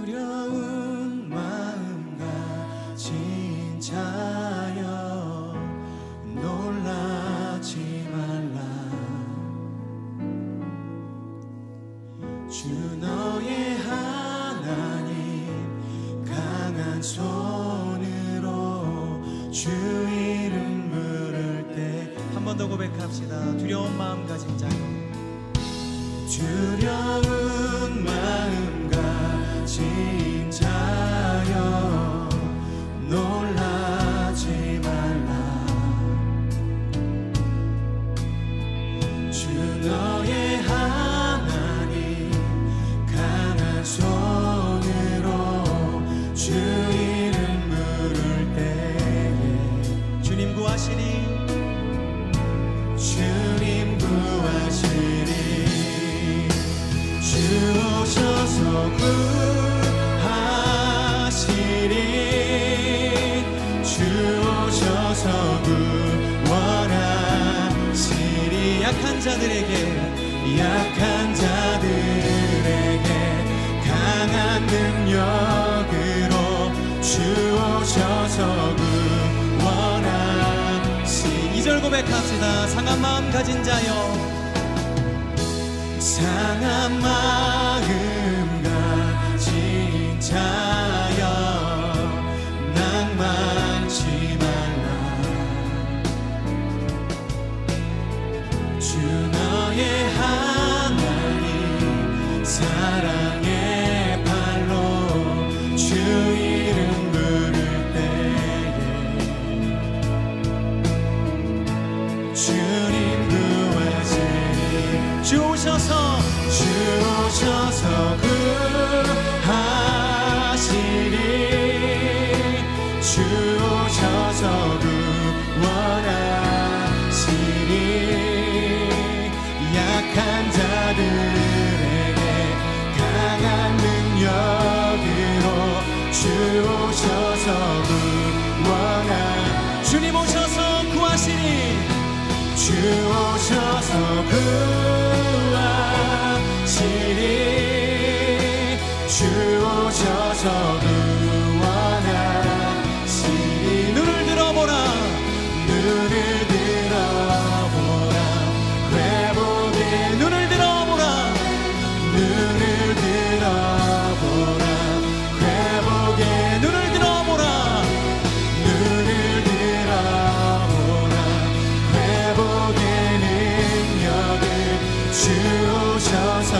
두려운 마음 가진 자여 놀라지 말라. 주 너의 하나님 강한 손으로 주 이름 부를 때 한 번 더 고백합시다. 두려운 마음 가진 자여, 두려운 마음 가진 자여 놀라지 말라. 주 너의 하나님 강한 손으로 주 이름 부를 때에 주님 구하시리, 주님 구하시리. 주 오셔서 구하시리. 주 오셔서 구원하시리. 약한 자들에게 강한 능력으로 주 오셔서 구원하시리. 2절 고백합시다. 상한 마음 가진 자여, 상한 마음 가진 자여 낭만치 말라. 주 너의 하나님 사랑의 발로 주 이름 부를 때에 주님 구하시리. 주 오셔서 구하시리. 주 오셔서 구원하시리. 약한 자들에게 강한 능력으로 주 오셔서 구원하시리. 주님 오셔서 구하시리. 주 오셔서 구하시리. 주 오셔서 구원하시리. 눈을 들어보라, 눈을 들어보라. 회복의 눈을 들어보라, 눈을 들어보라. 회복의 눈을 들어보라, 눈을 들어보라. 회복의 능력을 주 오셔서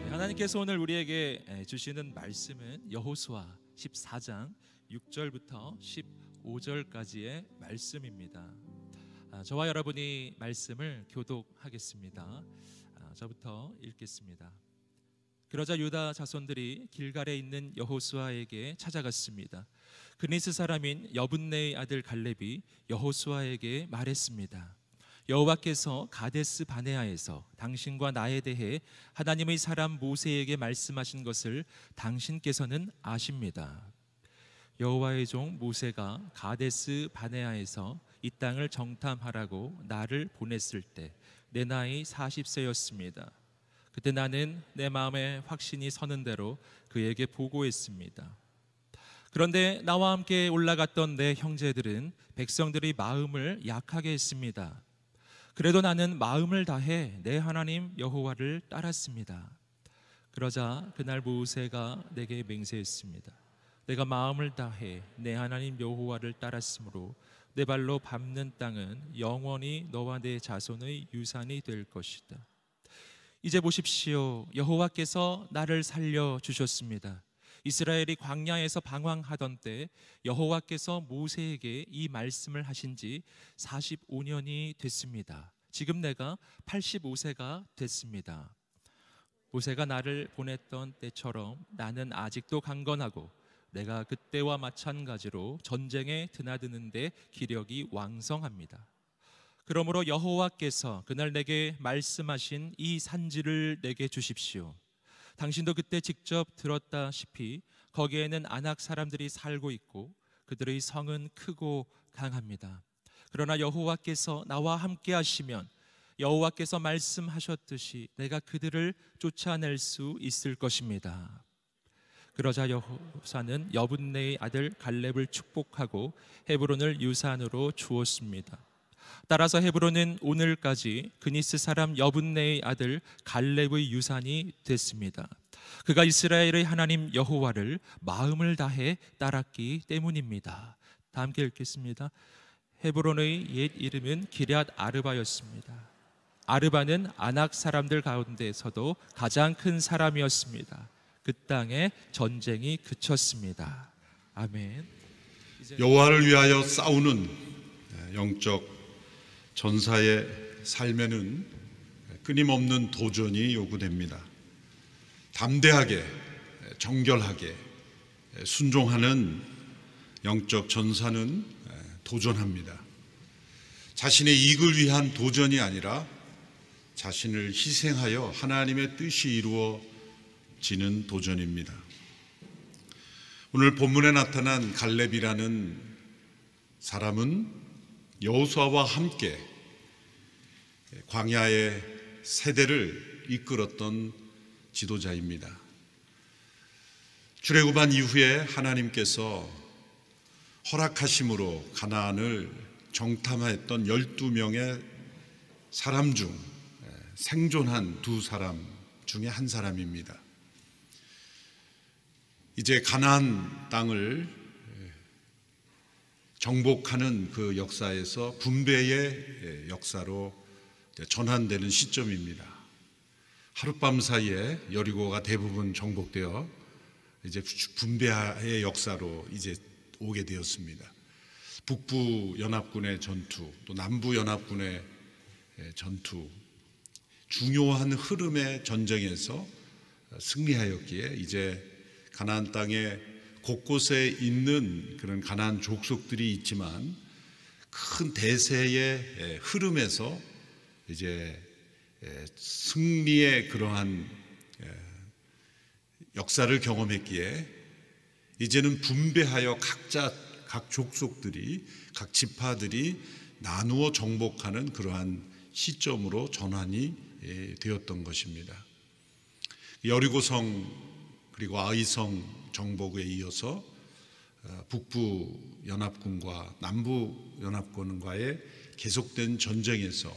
하나님께서 오늘 우리에게 주시는 말씀은 여호수아 14장 6절부터 15절까지의 말씀입니다. 저와 여러분이 말씀을 교독하겠습니다. 저부터 읽겠습니다. 그러자 유다 자손들이 길갈에 있는 여호수아에게 찾아갔습니다. 그니스 사람인 여분네의 아들 갈렙이 여호수아에게 말했습니다. 여호와께서 가데스 바네아에서 당신과 나에 대해 하나님의 사람 모세에게 말씀하신 것을 당신께서는 아십니다. 여호와의 종 모세가 가데스 바네아에서 이 땅을 정탐하라고 나를 보냈을 때 내 나이 40세였습니다. 그때 나는 내 마음에 확신이 서는 대로 그에게 보고했습니다. 그런데 나와 함께 올라갔던 내 형제들은 백성들의 마음을 약하게 했습니다. 그래도 나는 마음을 다해 내 하나님 여호와를 따랐습니다. 그러자 그날 모세가 내게 맹세했습니다. 내가 마음을 다해 내 하나님 여호와를 따랐으므로 내 발로 밟는 땅은 영원히 너와 내 자손의 유산이 될 것이다. 이제 보십시오. 여호와께서 나를 살려주셨습니다. 이스라엘이 광야에서 방황하던 때 여호와께서 모세에게 이 말씀을 하신 지 45년이 됐습니다. 지금 내가 85세가 됐습니다. 모세가 나를 보냈던 때처럼 나는 아직도 강건하고 내가 그때와 마찬가지로 전쟁에 드나드는데 기력이 왕성합니다. 그러므로 여호와께서 그날 내게 말씀하신 이 산지를 내게 주십시오. 당신도 그때 직접 들었다시피 거기에는 아낙 사람들이 살고 있고 그들의 성은 크고 강합니다. 그러나 여호와께서 나와 함께 하시면 여호와께서 말씀하셨듯이 내가 그들을 쫓아낼 수 있을 것입니다. 그러자 여호사는 여분네의 아들 갈렙을 축복하고 헤브론을 유산으로 주었습니다. 따라서 헤브론은 오늘까지 그니스 사람 여분네의 아들 갈렙의 유산이 됐습니다. 그가 이스라엘의 하나님 여호와를 마음을 다해 따랐기 때문입니다. 다 함께 읽겠습니다. 헤브론의 옛 이름은 기럇 아르바였습니다. 아르바는 아낙 사람들 가운데서도 가장 큰 사람이었습니다. 그 땅에 전쟁이 그쳤습니다. 아멘. 여호와를 위하여 싸우는 영적 전사의 삶에는 끊임없는 도전이 요구됩니다. 담대하게, 정결하게 순종하는 영적 전사는 도전합니다. 자신의 이익을 위한 도전이 아니라 자신을 희생하여 하나님의 뜻이 이루어지는 도전입니다. 오늘 본문에 나타난 갈렙이라는 사람은 여호수아와 함께 광야의 세대를 이끌었던 지도자입니다. 출애굽한 이후에 하나님께서 허락하심으로 가나안을 정탐했던 12명의 사람 중 생존한 두 사람 중에 한 사람입니다. 이제 가나안 땅을 정복하는 그 역사에서 분배의 역사로 전환되는 시점입니다. 하룻밤 사이에 여리고가 대부분 정복되어 이제 분배의 역사로 이제 오게 되었습니다. 북부 연합군의 전투, 또 남부 연합군의 전투, 중요한 흐름의 전쟁에서 승리하였기에 이제 가나안 땅에 곳곳에 있는 그런 가나안 족속들이 있지만 큰 대세의 흐름에서 이제 승리의 그러한 역사를 경험했기에 이제는 분배하여 각 족속들이, 각 지파들이 나누어 정복하는 그러한 시점으로 전환이 되었던 것입니다. 여리고성 그리고 아이성 정복에 이어서 북부 연합군과 남부 연합군과의 계속된 전쟁에서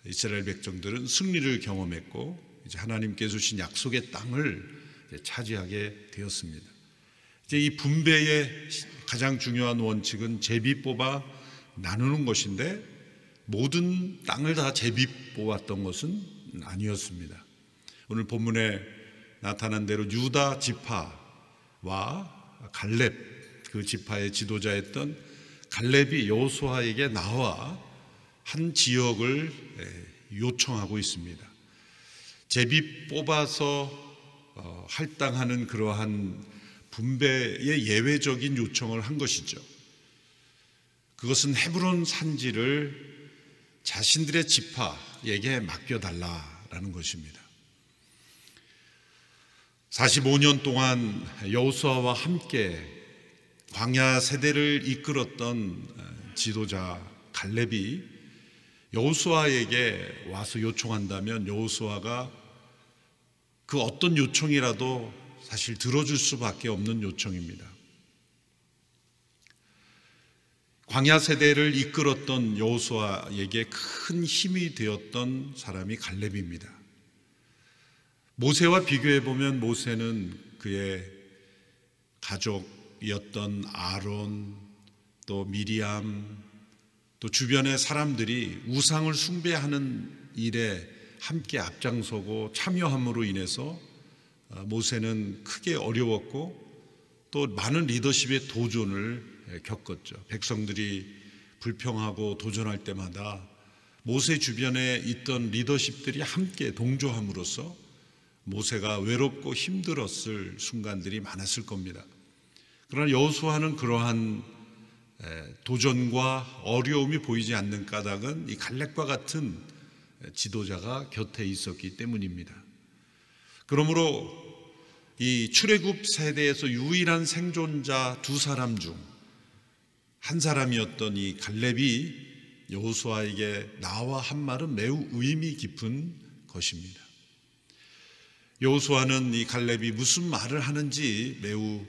이스라엘 백성들은 승리를 경험했고 이제 하나님께서 주신 약속의 땅을 차지하게 되었습니다. 이제 이 분배의 가장 중요한 원칙은 제비 뽑아 나누는 것인데 모든 땅을 다 제비 뽑았던 것은 아니었습니다. 오늘 본문에 나타난 대로 유다 지파와 갈렙, 그 지파의 지도자였던 갈렙이 여호수아에게 나와 한 지역을 요청하고 있습니다. 제비 뽑아서 할당하는 그러한 분배의 예외적인 요청을 한 것이죠. 그것은 헤브론 산지를 자신들의 지파에게 맡겨달라라는 것입니다. 45년 동안 여호수아와 함께 광야 세대를 이끌었던 지도자 갈렙이 여호수아에게 와서 요청한다면 여호수아가 그 어떤 요청이라도 사실 들어줄 수밖에 없는 요청입니다. 광야 세대를 이끌었던 여호수아에게 큰 힘이 되었던 사람이 갈렙입니다. 모세와 비교해 보면 모세는 그의 가족이었던 아론, 또 미리암, 또 주변의 사람들이 우상을 숭배하는 일에 함께 앞장서고 참여함으로 인해서 모세는 크게 어려웠고 또 많은 리더십의 도전을 겪었죠. 백성들이 불평하고 도전할 때마다 모세 주변에 있던 리더십들이 함께 동조함으로써 모세가 외롭고 힘들었을 순간들이 많았을 겁니다. 그러나 여호수아는 그러한 도전과 어려움이 보이지 않는 까닭은 이 갈렙과 같은 지도자가 곁에 있었기 때문입니다. 그러므로 이 출애굽 세대에서 유일한 생존자 두 사람 중 한 사람이었던 이 갈렙이 여호수아에게 나와 한 말은 매우 의미 깊은 것입니다. 여호수아는 이 갈렙이 무슨 말을 하는지 매우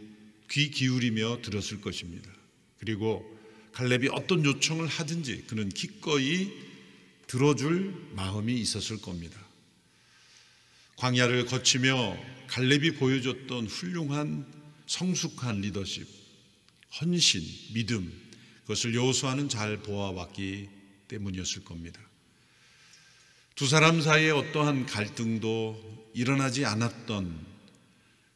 귀 기울이며 들었을 것입니다. 그리고 갈렙이 어떤 요청을 하든지 그는 기꺼이 들어줄 마음이 있었을 겁니다. 광야를 거치며 갈렙이 보여줬던 훌륭한 성숙한 리더십, 헌신, 믿음, 그것을 여호수아는 잘 보아왔기 때문이었을 겁니다. 두 사람 사이에 어떠한 갈등도 일어나지 않았던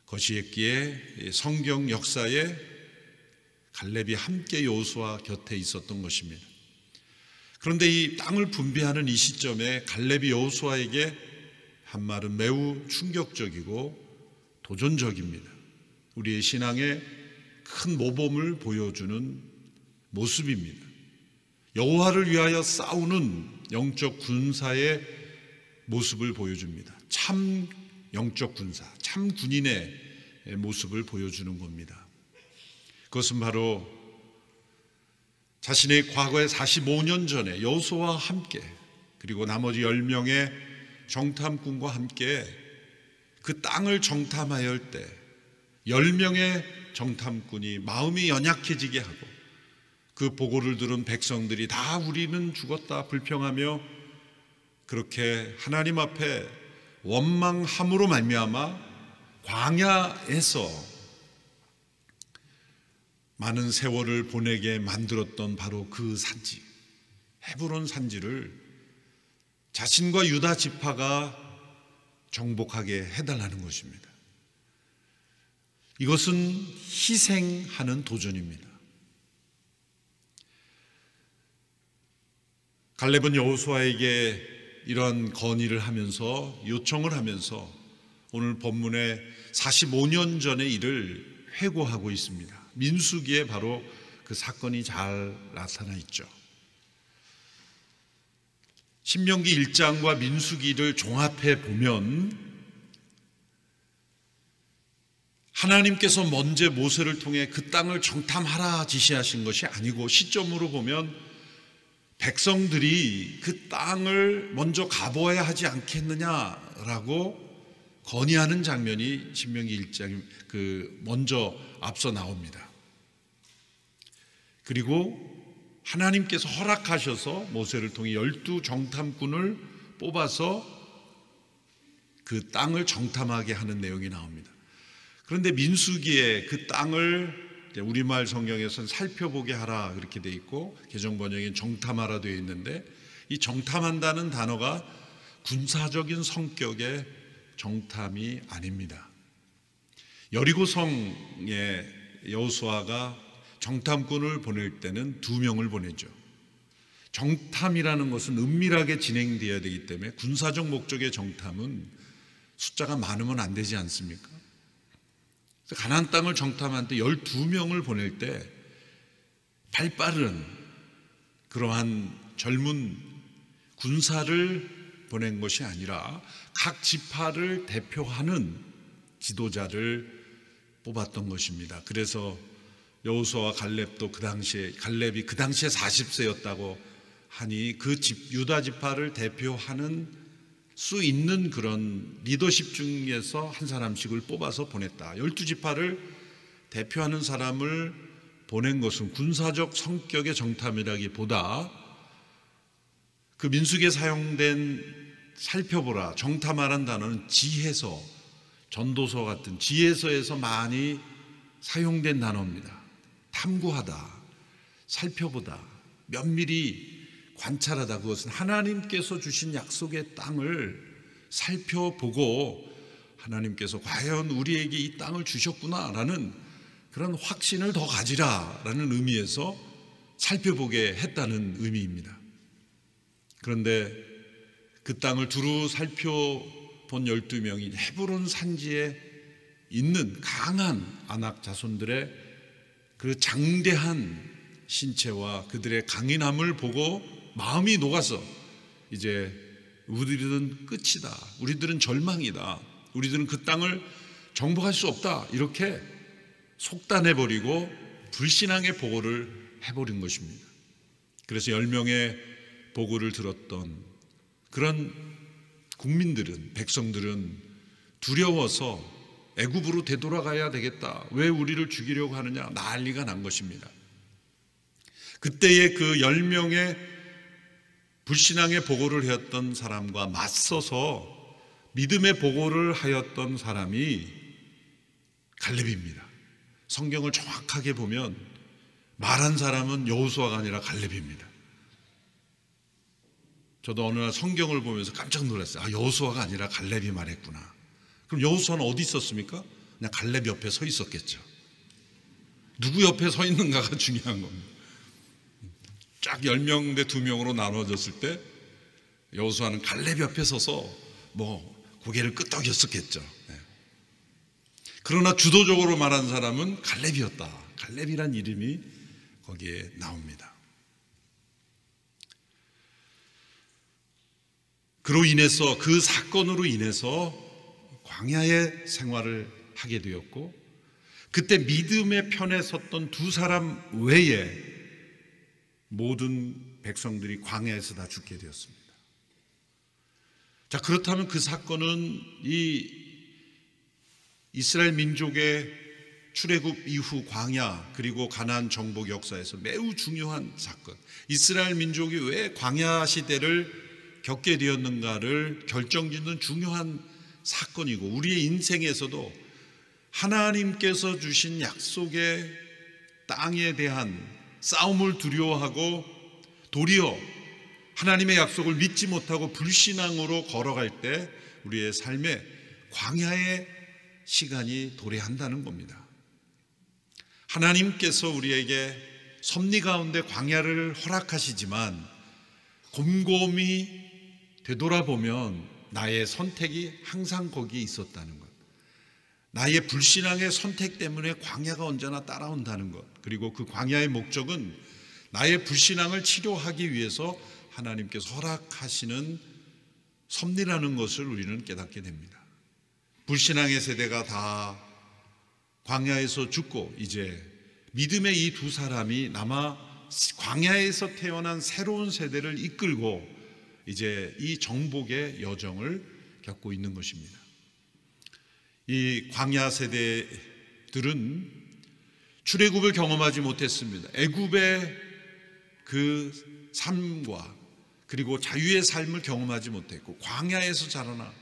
것이었기에 성경 역사에 갈렙이 함께 여호수아 곁에 있었던 것입니다. 그런데 이 땅을 분배하는 이 시점에 갈렙이 여호수아에게 한 말은 매우 충격적이고 도전적입니다. 우리의 신앙에 큰 모범을 보여주는 모습입니다. 여호와를 위하여 싸우는 영적 군사의 모습을 보여줍니다. 참 영적 군사, 참 군인의 모습을 보여주는 겁니다. 그것은 바로 자신의 과거의 45년 전에 여호수아와 함께 그리고 나머지 10명의 정탐꾼과 함께 그 땅을 정탐하여 할 때 10명의 정탐꾼이 마음이 연약해지게 하고 그 보고를 들은 백성들이 다 우리는 죽었다 불평하며 그렇게 하나님 앞에 원망함으로 말미암아 광야에서 많은 세월을 보내게 만들었던 바로 그 산지, 헤브론 산지를 자신과 유다 지파가 정복하게 해달라는 것입니다. 이것은 희생하는 도전입니다. 갈렙은 여호수아에게 이런 건의를 하면서 요청을 하면서 오늘 본문에 45년 전의 일을 회고하고 있습니다. 민수기에 바로 그 사건이 잘 나타나 있죠. 신명기 1장과 민수기를 종합해 보면 하나님께서 먼저 모세를 통해 그 땅을 정탐하라 지시하신 것이 아니고 시점으로 보면 백성들이 그 땅을 먼저 가보아야 하지 않겠느냐라고 건의하는 장면이 신명기 1장 먼저 앞서 나옵니다. 그리고 하나님께서 허락하셔서 모세를 통해 12 정탐꾼을 뽑아서 그 땅을 정탐하게 하는 내용이 나옵니다. 그런데 민수기에 그 땅을 우리말 성경에서는 살펴보게 하라 그렇게 돼 있고 개정 번역엔 정탐하라 되어 있는데 이 정탐한다는 단어가 군사적인 성격의 정탐이 아닙니다. 여리고성에 여호수아가 정탐꾼을 보낼 때는 2명을 보내죠. 정탐이라는 것은 은밀하게 진행되어야 되기 때문에 군사적 목적의 정탐은 숫자가 많으면 안 되지 않습니까? 가나안 땅을 정탐할 때 12명을 보낼 때 발빠른 그러한 젊은 군사를 보낸 것이 아니라 각 지파를 대표하는 지도자를 뽑았던 것입니다. 그래서 여호수아와 갈렙도 갈렙이 그 당시에 40세였다고 하니 그 유다 지파를 대표하는 수 있는 그런 리더십 중에서 한 사람씩을 뽑아서 보냈다. 12지파를 대표하는 사람을 보낸 것은 군사적 성격의 정탐이라기보다 그 민수기에 사용된 살펴보라, 정탐하라는 단어는 지혜서, 전도서 같은 지혜서에서 많이 사용된 단어입니다. 탐구하다, 살펴보다, 면밀히 관찰하다. 그것은 하나님께서 주신 약속의 땅을 살펴보고 하나님께서 과연 우리에게 이 땅을 주셨구나라는 그런 확신을 더 가지라라는 의미에서 살펴보게 했다는 의미입니다. 그런데 그 땅을 두루 살펴본 12명이 헤브론 산지에 있는 강한 아낙 자손들의 그 장대한 신체와 그들의 강인함을 보고 마음이 녹아서 이제 우리들은 끝이다, 우리들은 절망이다, 우리들은 그 땅을 정복할 수 없다 이렇게 속단해버리고 불신앙의 보고를 해버린 것입니다. 그래서 10명의 보고를 들었던 그런 국민들은, 백성들은 두려워서 애굽으로 되돌아가야 되겠다, 왜 우리를 죽이려고 하느냐, 난리가 난 것입니다. 그때의 그 10명의 불신앙의 보고를 하였던 사람과 맞서서 믿음의 보고를 하였던 사람이 갈렙입니다. 성경을 정확하게 보면 말한 사람은 여호수아가 아니라 갈렙입니다. 저도 어느 날 성경을 보면서 깜짝 놀랐어요. 아, 여호수아가 아니라 갈렙이 말했구나. 그럼 여호수아는 어디 있었습니까? 그냥 갈렙 옆에 서 있었겠죠. 누구 옆에 서 있는가가 중요한 겁니다. 쫙 10명 대 2명으로 나눠졌을 때 여호수아는 갈렙 옆에 서서 고개를 끄덕였었겠죠. 그러나 주도적으로 말한 사람은 갈렙이었다. 갈렙이란 이름이 거기에 나옵니다. 그로 인해서, 그 사건으로 인해서 광야의 생활을 하게 되었고, 그때 믿음의 편에 섰던 2사람 외에 모든 백성들이 광야에서 다 죽게 되었습니다. 자, 그렇다면 그 사건은 이 이스라엘 민족의 출애굽 이후 광야 그리고 가나안 정복 역사에서 매우 중요한 사건, 이스라엘 민족이 왜 광야 시대를 겪게 되었는가를 결정짓는 중요한 사건이고, 우리의 인생에서도 하나님께서 주신 약속의 땅에 대한 싸움을 두려워하고 도리어 하나님의 약속을 믿지 못하고 불신앙으로 걸어갈 때 우리의 삶에 광야의 시간이 도래한다는 겁니다. 하나님께서 우리에게 섭리 가운데 광야를 허락하시지만 곰곰이 되돌아보면 나의 선택이 항상 거기에 있었다는 것, 나의 불신앙의 선택 때문에 광야가 언제나 따라온다는 것, 그리고 그 광야의 목적은 나의 불신앙을 치료하기 위해서 하나님께서 허락하시는 섭리라는 것을 우리는 깨닫게 됩니다. 불신앙의 세대가 다 광야에서 죽고 이제 믿음의 이 2사람이 남아 광야에서 태어난 새로운 세대를 이끌고 이제 이 정복의 여정을 겪고 있는 것입니다. 이 광야 세대들은 출애굽을 경험하지 못했습니다. 애굽의 그 삶과 그리고 자유의 삶을 경험하지 못했고, 광야에서 자라나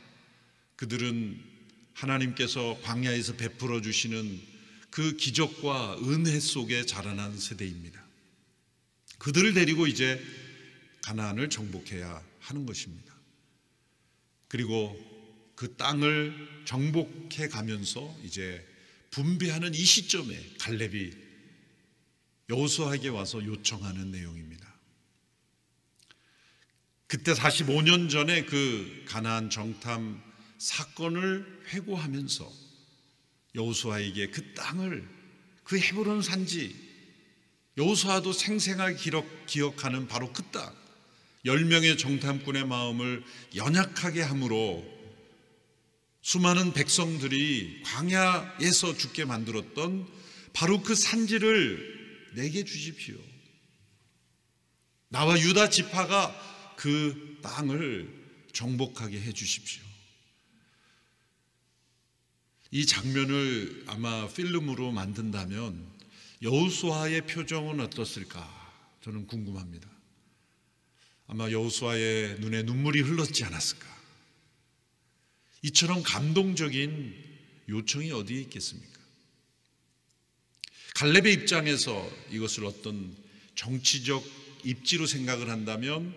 그들은 하나님께서 광야에서 베풀어 주시는 그 기적과 은혜 속에 자라난 세대입니다. 그들을 데리고 이제 가나안을 정복해야 하는 것입니다. 그리고 그 땅을 정복해 가면서 이제 분배하는 이 시점에 갈렙이 여호수아에게 와서 요청하는 내용입니다. 그때 45년 전에 그 가나안 정탐 사건을 회고하면서 여호수아에게 그 땅을, 그 헤브론 산지, 여호수아도 생생하게 기억하는 바로 그 땅, 10명의 정탐꾼의 마음을 연약하게 함으로 수많은 백성들이 광야에서 죽게 만들었던 바로 그 산지를 내게 주십시오. 나와 유다 지파가 그 땅을 정복하게 해 주십시오. 이 장면을 아마 필름으로 만든다면 여호수아의 표정은 어떻을까 저는 궁금합니다. 아마 여호수아의 눈에 눈물이 흘렀지 않았을까. 이처럼 감동적인 요청이 어디에 있겠습니까? 갈렙의 입장에서 이것을 어떤 정치적 입지로 생각을 한다면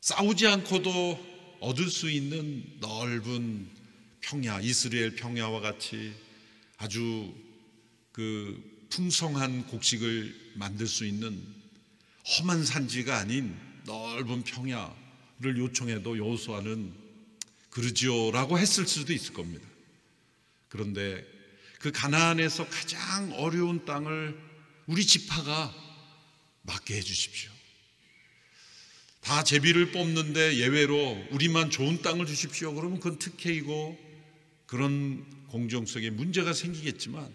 싸우지 않고도 얻을 수 있는 넓은 평야, 이스라엘 평야와 같이 아주 그 풍성한 곡식을 만들 수 있는 험한 산지가 아닌 넓은 평야를 요청해도 여호수아는 그러지요라고 했을 수도 있을 겁니다. 그런데 그 가나안에서 가장 어려운 땅을 우리 지파가 맡게 해 주십시오. 다 제비를 뽑는데 예외로 우리만 좋은 땅을 주십시오. 그러면 그건 특혜이고 그런 공정성에 문제가 생기겠지만,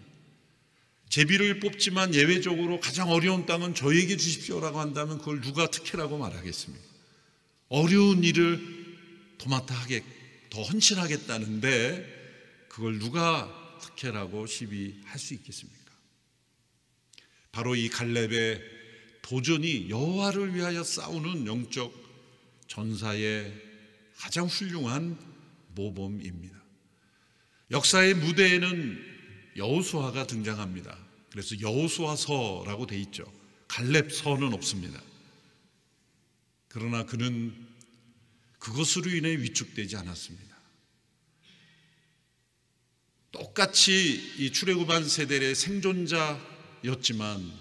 제비를 뽑지만 예외적으로 가장 어려운 땅은 저에게 주십시오라고 한다면 그걸 누가 특혜라고 말하겠습니까? 어려운 일을 도맡아 더 헌신하겠다는데 그걸 누가 특혜라고 시비할 수 있겠습니까? 바로 이 갈렙의 도전이 여호와를 위하여 싸우는 영적 전사의 가장 훌륭한 모범입니다. 역사의 무대에는 여호수아가 등장합니다. 그래서 여호수아서라고 돼 있죠. 갈렙서는 없습니다. 그러나 그는 그것으로 인해 위축되지 않았습니다. 똑같이 이 출애굽한 세대의 생존자였지만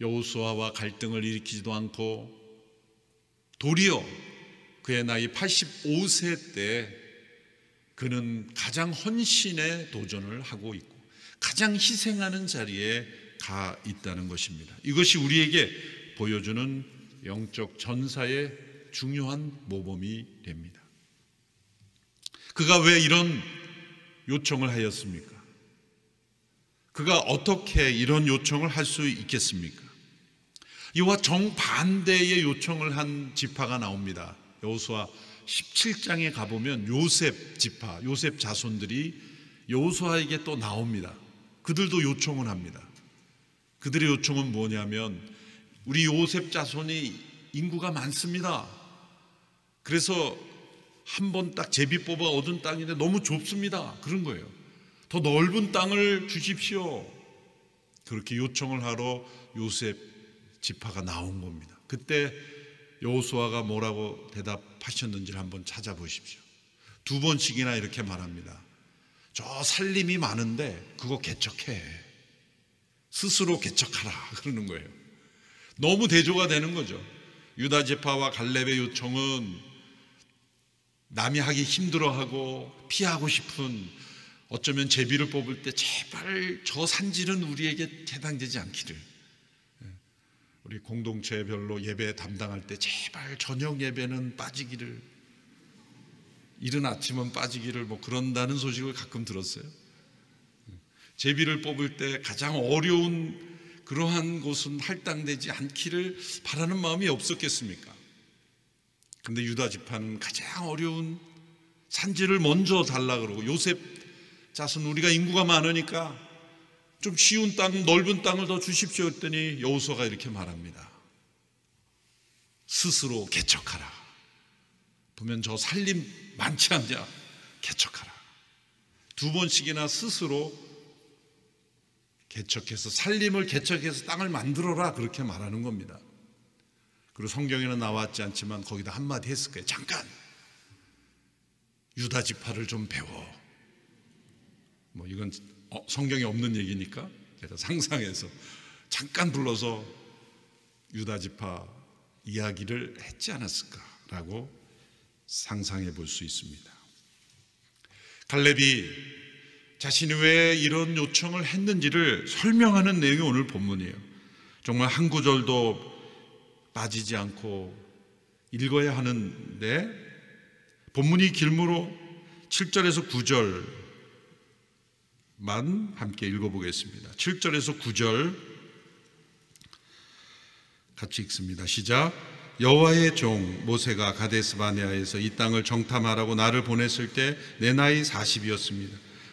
여호수아와 갈등을 일으키지도 않고 도리어 그의 나이 85세 때 그는 가장 헌신의 도전을 하고 있고 가장 희생하는 자리에 가 있다는 것입니다. 이것이 우리에게 보여주는 영적 전사의 중요한 모범이 됩니다. 그가 왜 이런 요청을 하였습니까? 그가 어떻게 이런 요청을 할 수 있겠습니까? 이와 정반대의 요청을 한 지파가 나옵니다. 여호수아 17장에 가보면 요셉 지파, 요셉 자손들이 여호수아에게 또 나옵니다. 그들도 요청을 합니다. 그들의 요청은 뭐냐면 우리 요셉 자손이 인구가 많습니다. 그래서 한 번 딱 제비 뽑아 얻은 땅인데 너무 좁습니다. 그런 거예요. 더 넓은 땅을 주십시오. 그렇게 요청을 하러 요셉 지파가 나온 겁니다. 그때 여호수아가 뭐라고 대답하셨는지를 한번 찾아보십시오. 2번씩이나 이렇게 말합니다. 저 살림이 많은데 그거 개척해. 스스로 개척하라 그러는 거예요. 너무 대조가 되는 거죠. 유다 지파와 갈렙의 요청은 남이 하기 힘들어하고 피하고 싶은, 어쩌면 제비를 뽑을 때 제발 저 산지는 우리에게 해당되지 않기를, 우리 공동체별로 예배 담당할 때 제발 저녁 예배는 빠지기를, 이른 아침은 빠지기를 뭐 그런다는 소식을 가끔 들었어요. 제비를 뽑을 때 가장 어려운 그러한 곳은 할당되지 않기를 바라는 마음이 없었겠습니까? 근데 유다 지파는 가장 어려운 산지를 먼저 달라 그러고, 요셉 자손 우리가 인구가 많으니까 좀 쉬운 땅, 넓은 땅을 더 주십시오 했더니 여호수아가 이렇게 말합니다. 스스로 개척하라. 보면 저 살림 많지 않냐? 개척하라. 2번씩이나 스스로 개척해서, 살림을 개척해서 땅을 만들어라, 그렇게 말하는 겁니다. 그리고 성경에는 나왔지 않지만 거기다 한마디 했을 거예요. 잠깐 유다 지파를 좀 배워. 뭐 이건 성경에 없는 얘기니까 제가 상상해서 잠깐 불러서 유다 지파 이야기를 했지 않았을까라고 상상해 볼 수 있습니다. 갈렙이 자신이 왜 이런 요청을 했는지를 설명하는 내용이 오늘 본문이에요. 정말 한 구절도 빠지지 않고 읽어야 하는데, 본문이 길므로 7절에서 9절만 함께 읽어보겠습니다. 7절에서 9절 같이 읽습니다. 시작. 여호와의 종 모세가 가데스 바네아에서 이 땅을 정탐하라고 나를 보냈을 때 내 나이 40이었습니다.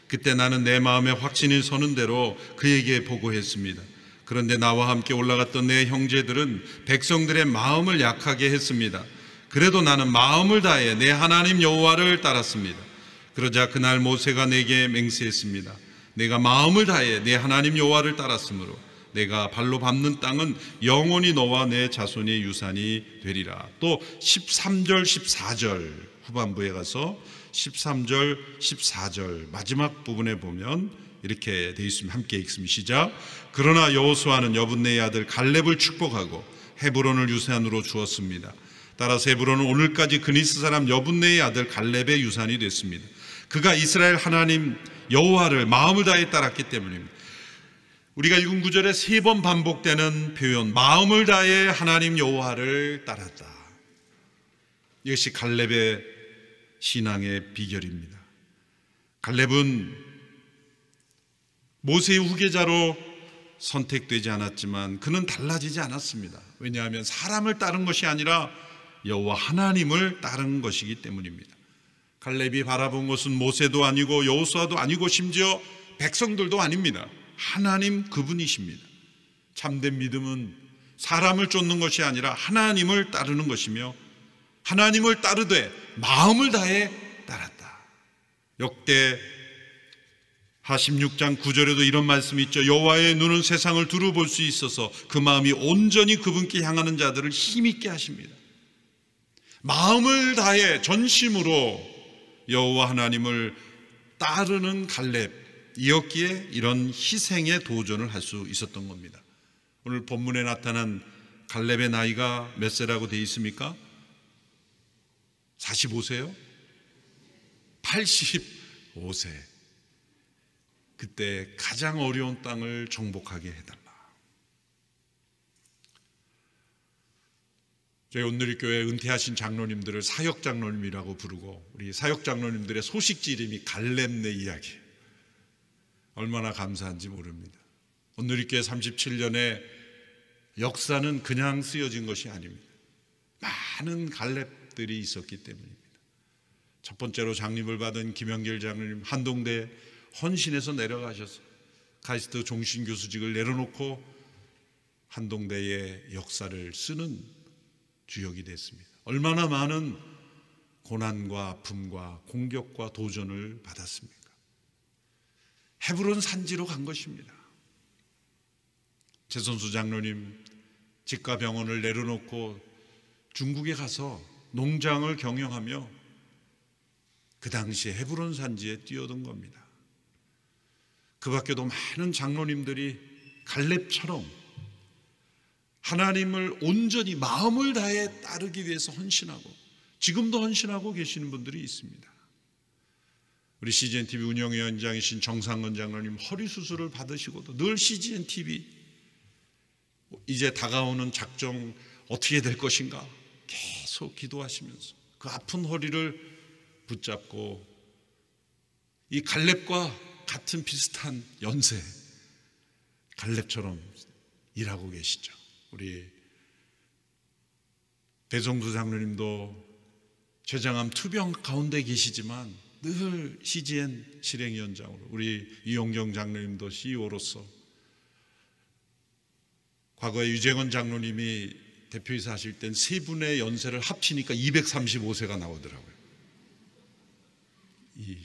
그때 나는 내 마음에 확신이 서는 대로 그에게 보고했습니다. 그런데 나와 함께 올라갔던 내 형제들은 백성들의 마음을 약하게 했습니다. 그래도 나는 마음을 다해 내 하나님 여호와를 따랐습니다. 그러자 그날 모세가 내게 맹세했습니다. 내가 마음을 다해 내 하나님 여호와를 따랐으므로 내가 발로 밟는 땅은 영원히 너와 내 자손의 유산이 되리라. 또 13절 14절 후반부에 가서 13절 14절 마지막 부분에 보면 이렇게 되어 있습니다. 함께 읽습니다. 시작. 그러나 여호수아는 여분네의 아들 갈렙을 축복하고 헤브론을 유산으로 주었습니다. 따라서 헤브론은 오늘까지 그니스 사람 여분네의 아들 갈렙의 유산이 됐습니다. 그가 이스라엘 하나님 여호와를 마음을 다해 따랐기 때문입니다. 우리가 읽은 구절에 3번 반복되는 표현, 마음을 다해 하나님 여호와를 따랐다. 이것이 갈렙의 신앙의 비결입니다. 갈렙은 모세의 후계자로 선택되지 않았지만 그는 달라지지 않았습니다. 왜냐하면 사람을 따른 것이 아니라 여호와 하나님을 따른 것이기 때문입니다. 갈렙이 바라본 것은 모세도 아니고 여호수아도 아니고 심지어 백성들도 아닙니다. 하나님 그분이십니다. 참된 믿음은 사람을 쫓는 것이 아니라 하나님을 따르는 것이며 하나님을 따르되 마음을 다해 따랐다. 역대 하 16장 9절에도 이런 말씀이 있죠. 여호와의 눈은 세상을 두루 볼 수 있어서 그 마음이 온전히 그분께 향하는 자들을 힘있게 하십니다. 마음을 다해 전심으로 여호와 하나님을 따르는 갈렙이었기에 이런 희생의 도전을 할 수 있었던 겁니다. 오늘 본문에 나타난 갈렙의 나이가 몇 세라고 되어 있습니까? 45세요? 85세. 그때 가장 어려운 땅을 정복하게 해달라. 저희 온누리교회 은퇴하신 장로님들을 사역장로님이라고 부르고 우리 사역장로님들의 소식지 이름이 갈렙네 이야기. 얼마나 감사한지 모릅니다. 온누리교회 37년의 역사는 그냥 쓰여진 것이 아닙니다. 많은 갈렙들이 있었기 때문입니다. 첫 번째로 장립을 받은 김영길 장로님 한동대 헌신에서 내려가셔서 카이스트 종신교수직을 내려놓고 한동대의 역사를 쓰는 주역이 됐습니다. 얼마나 많은 고난과 아픔과 공격과 도전을 받았습니까? 헤브론 산지로 간 것입니다. 최선수 장로님 집과 병원을 내려놓고 중국에 가서 농장을 경영하며 그 당시에 헤브론 산지에 뛰어든 겁니다. 그 밖에도 많은 장로님들이 갈렙처럼 하나님을 온전히 마음을 다해 따르기 위해서 헌신하고 지금도 헌신하고 계시는 분들이 있습니다. 우리 CGNTV 운영위원장이신 정상근 장로님 허리 수술을 받으시고도 늘 CGNTV 이제 다가오는 작정 어떻게 될 것인가 계속 기도하시면서 그 아픈 허리를 붙잡고 이 갈렙과 같은 비슷한 연세 갈렙처럼 일하고 계시죠. 우리 배성수 장로님도 췌장암 투병 가운데 계시지만 늘 CGN 실행위원장으로 우리 이용경 장로님도 CEO로서 과거에 유재건 장로님이 대표이사 하실 땐 세 분의 연세를 합치니까 235세가 나오더라고요. 이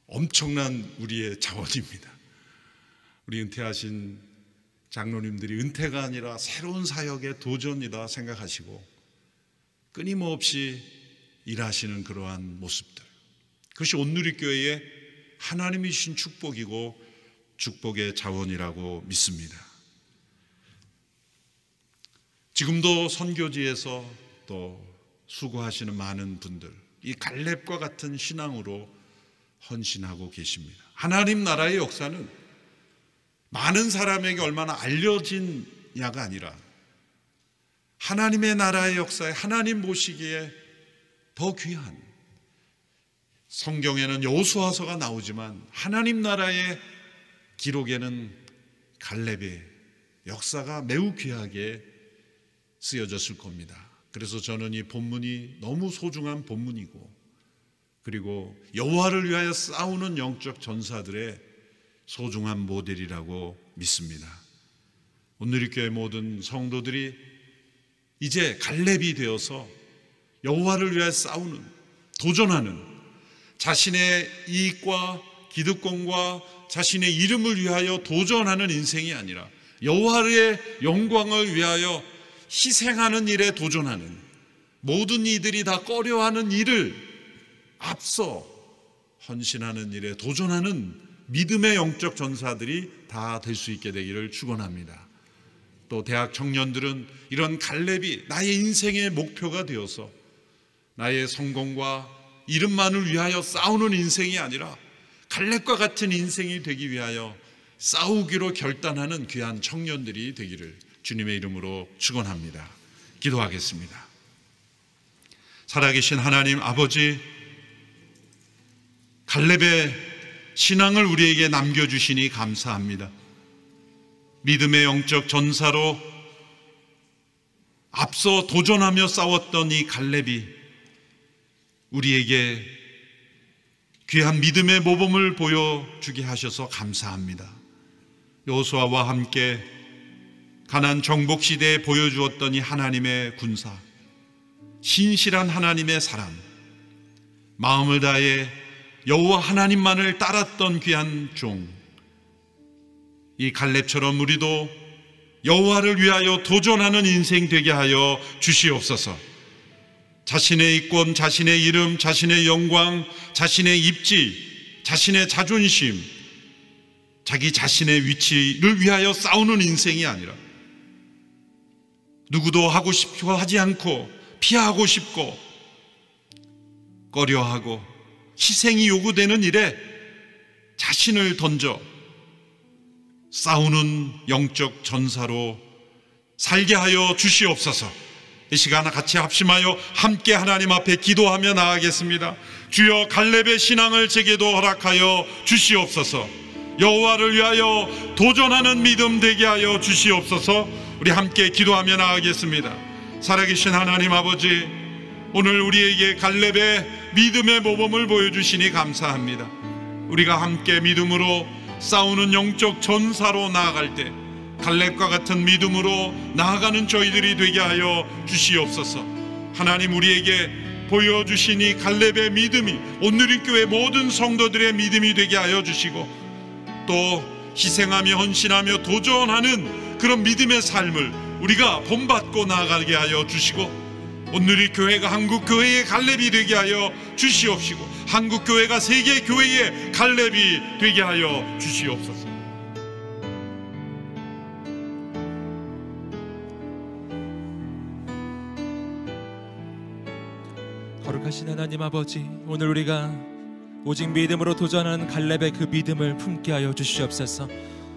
엄청난 우리의 자원입니다. 우리 은퇴하신 장로님들이 은퇴가 아니라 새로운 사역의 도전이다 생각하시고 끊임없이 일하시는 그러한 모습들, 그것이 온누리교회의 하나님이 주신 축복이고 축복의 자원이라고 믿습니다. 지금도 선교지에서 또 수고하시는 많은 분들, 이 갈렙과 같은 신앙으로 헌신하고 계십니다. 하나님 나라의 역사는 많은 사람에게 얼마나 알려진냐가 아니라 하나님의 나라의 역사에 하나님 보시기에 더 귀한, 성경에는 여호수아서가 나오지만 하나님 나라의 기록에는 갈렙의 역사가 매우 귀하게 쓰여졌을 겁니다. 그래서 저는 이 본문이 너무 소중한 본문이고, 그리고 여호와를 위하여 싸우는 영적 전사들의 소중한 모델이라고 믿습니다. 온누리교회 모든 성도들이 이제 갈렙이 되어서 여호와를 위하여 싸우는, 도전하는, 자신의 이익과 기득권과 자신의 이름을 위하여 도전하는 인생이 아니라 여호와의 영광을 위하여 희생하는 일에 도전하는, 모든 이들이 다 꺼려하는 일을 앞서 헌신하는 일에 도전하는 믿음의 영적 전사들이 다 될 수 있게 되기를 축원합니다. 또 대학 청년들은 이런 갈렙이 나의 인생의 목표가 되어서 나의 성공과 이름만을 위하여 싸우는 인생이 아니라 갈렙과 같은 인생이 되기 위하여 싸우기로 결단하는 귀한 청년들이 되기를 주님의 이름으로 축원합니다. 기도하겠습니다. 살아계신 하나님 아버지, 갈렙의 신앙을 우리에게 남겨주시니 감사합니다. 믿음의 영적 전사로 앞서 도전하며 싸웠던 이 갈렙이 우리에게 귀한 믿음의 모범을 보여주게 하셔서 감사합니다. 여호수아와 함께 가나안 정복 시대에 보여주었던 이 하나님의 군사, 신실한 하나님의 사람, 마음을 다해 여호와 하나님만을 따랐던 귀한 종, 이 갈렙처럼 우리도 여호와를 위하여 도전하는 인생 되게 하여 주시옵소서. 자신의 이권, 자신의 이름, 자신의 영광, 자신의 입지, 자신의 자존심, 자기 자신의 위치를 위하여 싸우는 인생이 아니라 누구도 하고 싶어 하지 않고 피하고 싶고 꺼려하고 희생이 요구되는 일에 자신을 던져 싸우는 영적 전사로 살게 하여 주시옵소서. 이 시간 같이 합심하여 함께 하나님 앞에 기도하며 나아가겠습니다. 주여, 갈렙의 신앙을 제게도 허락하여 주시옵소서. 여호와를 위하여 도전하는 믿음 되게 하여 주시옵소서. 우리 함께 기도하며 나아가겠습니다. 살아계신 하나님 아버지, 오늘 우리에게 갈렙의 믿음의 모범을 보여주시니 감사합니다. 우리가 함께 믿음으로 싸우는 영적 전사로 나아갈 때 갈렙과 같은 믿음으로 나아가는 저희들이 되게 하여 주시옵소서. 하나님, 우리에게 보여주신 이 갈렙의 믿음이 온누리교회 모든 성도들의 믿음이 되게 하여 주시고, 또 희생하며 헌신하며 도전하는 그런 믿음의 삶을 우리가 본받고 나아가게 하여 주시고, 온누리교회가 한국교회의 갈렙이 되게 하여 주시옵시고, 한국교회가 세계교회의 갈렙이 되게 하여 주시옵소서. 거룩하신 하나님 아버지, 오늘 우리가 오직 믿음으로 도전하는 갈렙의 그 믿음을 품게 하여 주시옵소서.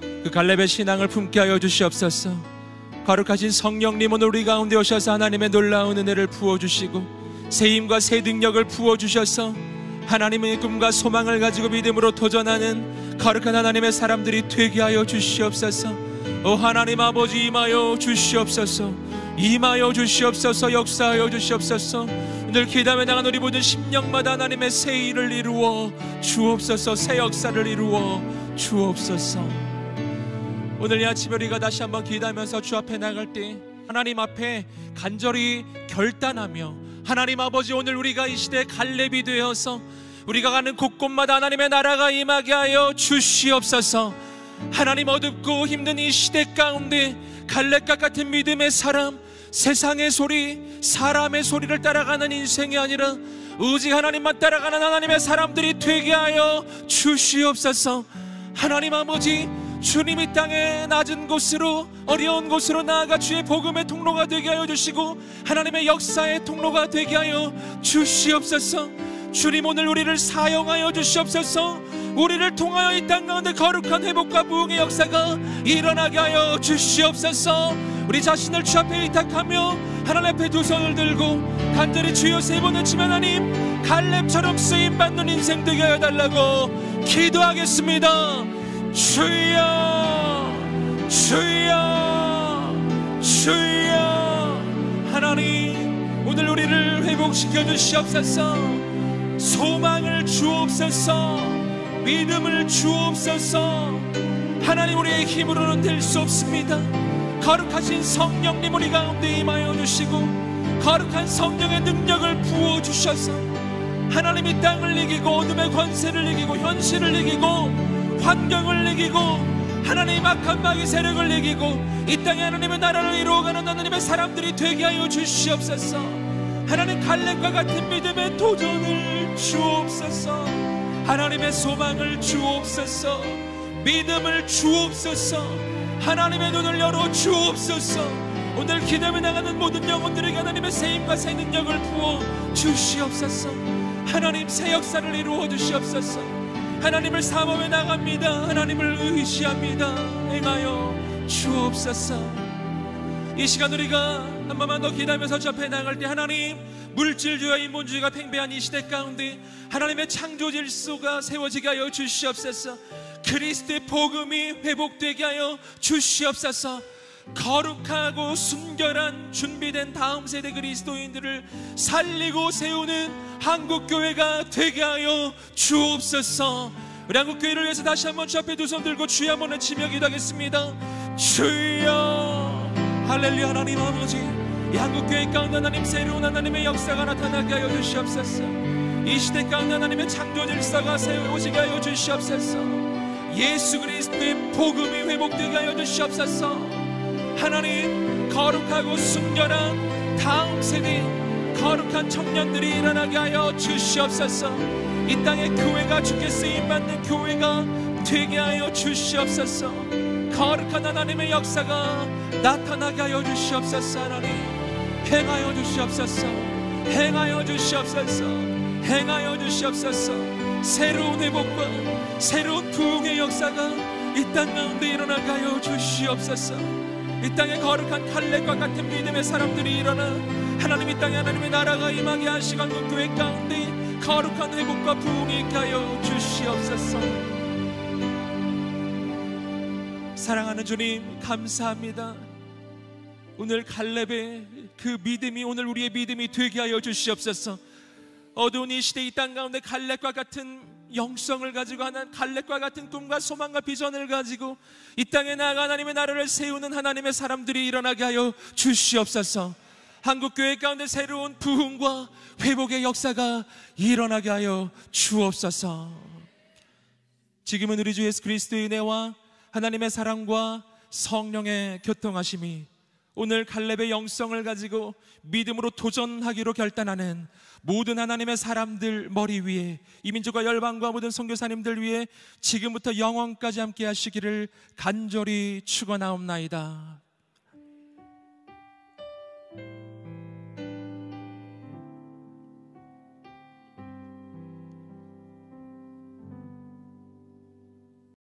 그 갈렙의 신앙을 품게 하여 주시옵소서. 거룩하신 성령님, 오늘 우리 가운데 오셔서 하나님의 놀라운 은혜를 부어주시고 새 힘과 새 능력을 부어주셔서 하나님의 꿈과 소망을 가지고 믿음으로 도전하는 거룩한 하나님의 사람들이 되게 하여 주시옵소서. 오 하나님 아버지, 임하여 주시옵소서. 임하여 주시옵소서. 역사하여 주시옵소서. 오늘 기도하며 나간 우리 모든 심령마다 하나님의 새 일을 이루어 주옵소서. 새 역사를 이루어 주옵소서. 오늘 이 아침에 우리가 다시 한번 기도하면서 주 앞에 나갈 때 하나님 앞에 간절히 결단하며, 하나님 아버지, 오늘 우리가 이 시대의 갈렙이 되어서 우리가 가는 곳곳마다 하나님의 나라가 임하게 하여 주시옵소서. 하나님, 어둡고 힘든 이 시대 가운데 갈렙과 같은 믿음의 사람, 세상의 소리, 사람의 소리를 따라가는 인생이 아니라 오직 하나님만 따라가는 하나님의 사람들이 되게 하여 주시옵소서. 하나님 아버지, 주님 이 땅의 낮은 곳으로, 어려운 곳으로 나아가 주의 복음의 통로가 되게 하여 주시고 하나님의 역사의 통로가 되게 하여 주시옵소서. 주님, 오늘 우리를 사용하여 주시옵소서. 우리를 통하여 이 땅 가운데 거룩한 회복과 부흥의 역사가 일어나게 하여 주시옵소서. 우리 자신을 주 앞에 의탁하며 하나님 앞에 두 손을 들고 간절히 주여 세 번 외치면 하나님, 갈렙처럼 쓰임받는 인생 되게 하여 달라고 기도하겠습니다. 주여, 주여, 주여. 하나님, 오늘 우리를 회복시켜 주시옵소서. 소망을 주옵소서. 믿음을 주옵소서. 하나님, 우리의 힘으로는 될 수 없습니다. 거룩하신 성령님 우리 가운데 임하여 주시고 거룩한 성령의 능력을 부어주셔서 하나님 이 땅을 이기고 어둠의 권세를 이기고 현실을 이기고 환경을 이기고 하나님 악한 마귀 세력을 이기고 이 땅에 하나님의 나라를 이루어가는 하나님의 사람들이 되게 하여 주시옵소서. 하나님, 갈렙과 같은 믿음의 도전을 주옵소서. 하나님의 소망을 주옵소서. 믿음을 주옵소서. 하나님의 눈을 열어 주옵소서. 오늘 기도에 나가는 모든 영혼들에게 하나님의 새 힘과 새 능력을 부어 주시옵소서. 하나님, 새 역사를 이루어 주시옵소서. 하나님을 사모해 나갑니다. 하나님을 의지합니다. 행하여 주옵소서. 이 시간 우리가 한 번만 더 기도하면서 접해 나갈 때, 하나님, 물질주의와 인본주의가 팽배한 이 시대 가운데 하나님의 창조 질서가 세워지게 하여 주시옵소서. 그리스도의 복음이 회복되게 하여 주시옵소서. 거룩하고 순결한 준비된 다음 세대 그리스도인들을 살리고 세우는 한국교회가 되게 하여 주옵소서. 우리 한국교회를 위해서 다시 한번 주 앞에 두 손 들고 주여 한번 외치며 기도하겠습니다. 주여. 할렐루야. 하나님 아버지, 이 한국교회 가운데 하나님 새로운 하나님의 역사가 나타나게 하여 주시옵소서. 이 시대 가운데 하나님의 창조 질서가 세워지게 하여 주시옵소서. 예수 그리스도의 복음이 회복되게 하여 주시옵소서. 하나님, 거룩하고 순결한 다음 세대 거룩한 청년들이 일어나게 하여 주시옵소서. 이 땅의 교회가 주께 쓰임받는 교회가 되게 하여 주시옵소서. 거룩한 하나님의 역사가 나타나게 하여 주시옵소서. 하나님, 행하여 주시옵소서. 행하여 주시옵소서. 행하여 주시옵소서. 새로운 회복과 새로운 부흥의 역사가 이 땅 가운데 일어나게 하여 주시옵소서. 이 땅에 거룩한 칼렙과 같은 믿음의 사람들이 일어나 하나님, 이 땅에 하나님의 나라가 임하게 하시고 한국교회 가운데 거룩한 회복과 부흥이 있게 하여 주시옵소서. 사랑하는 주님, 감사합니다. 오늘 칼렙의 그 믿음이 오늘 우리의 믿음이 되게 하여 주시옵소서. 어두운 이 시대 이 땅 가운데 칼렙과 같은 영성을 가지고 하나님, 칼렙과 같은 꿈과 소망과 비전을 가지고 이 땅에 나아가 하나님의 나라를 세우는 하나님의 사람들이 일어나게 하여 주시옵소서. 한국교회 가운데 새로운 부흥과 회복의 역사가 일어나게 하여 주옵소서. 지금은 우리 주 예수 그리스도의 은혜와 하나님의 사랑과 성령의 교통하심이 오늘 칼렙의 영성을 가지고 믿음으로 도전하기로 결단하는 모든 하나님의 사람들 머리 위에, 이 민족과 열방과 모든 선교사님들 위에 지금부터 영원까지 함께 하시기를 간절히 축원하옵나이다.